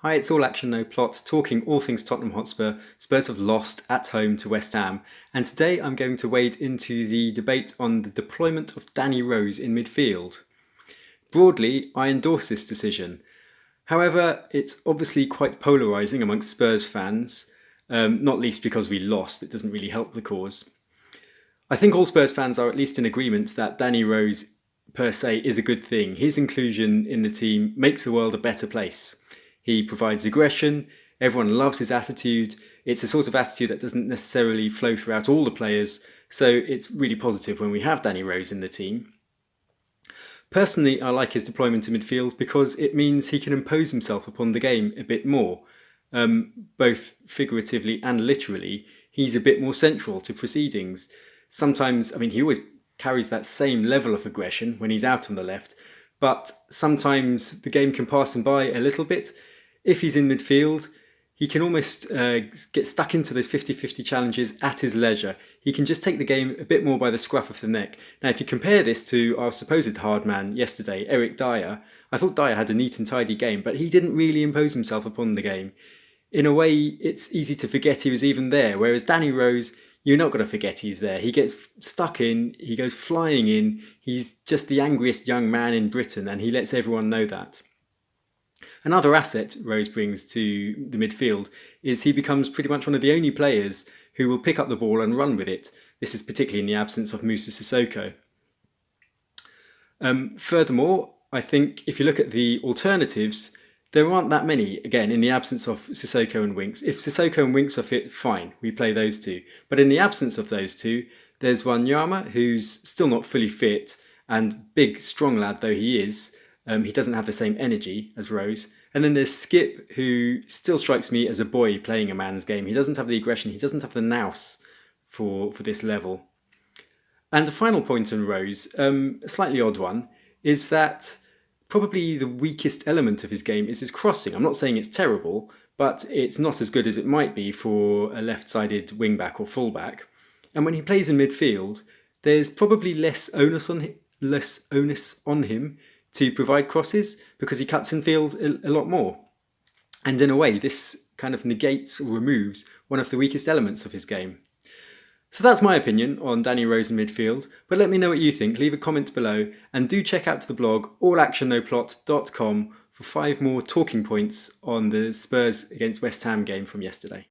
Hi, it's All Action No Plot, talking all things Tottenham Hotspur. Spurs have lost at home to West Ham, and today I'm going to wade into the debate on the deployment of Danny Rose in midfield. Broadly, I endorse this decision. However, it's obviously quite polarising amongst Spurs fans, not least because we lost. It doesn't really help the cause. I think all Spurs fans are at least in agreement that Danny Rose per se is a good thing. His inclusion in the team makes the world a better place. He provides aggression, everyone loves his attitude. It's a sort of attitude that doesn't necessarily flow throughout all the players, so it's really positive when we have Danny Rose in the team. Personally, I like his deployment to midfield because it means he can impose himself upon the game a bit more. Both figuratively and literally, he's a bit more central to proceedings. Sometimes, he always carries that same level of aggression when he's out on the left, but sometimes the game can pass him by a little bit. If he's in midfield, he can almost get stuck into those 50-50 challenges at his leisure. He can just take the game a bit more by the scruff of the neck. Now, if you compare this to our supposed hard man yesterday, Eric Dyer, I thought Dyer had a neat and tidy game, but he didn't really impose himself upon the game. In a way, it's easy to forget he was even there, whereas Danny Rose, you're not going to forget he's there. He gets stuck in, he goes flying in, he's just the angriest young man in Britain, and he lets everyone know that. Another asset Rose brings to the midfield is he becomes pretty much one of the only players who will pick up the ball and run with it. This is particularly in the absence of Moussa Sissoko. Furthermore, I think if you look at the alternatives, there aren't that many, again, in the absence of Sissoko and Winks. If Sissoko and Winks are fit, fine, we play those two. But in the absence of those two, there's Wanyama, who's still not fully fit, and big, strong lad though he is, he doesn't have the same energy as Rose. And then there's Skip, who still strikes me as a boy playing a man's game. He doesn't have the aggression, he doesn't have the nous for this level. And the final point on Rose, a slightly odd one, is that probably the weakest element of his game is his crossing. I'm not saying it's terrible, but it's not as good as it might be for a left-sided wing-back or full-back. And when he plays in midfield, there's probably less onus on him to provide crosses because he cuts in field a lot more. And in a way, this kind of negates or removes one of the weakest elements of his game. So that's my opinion on Danny Rose in midfield, but let me know what you think. Leave a comment below, and do check out the blog allactionnoplot.com for 5 more talking points on the Spurs against West Ham game from yesterday.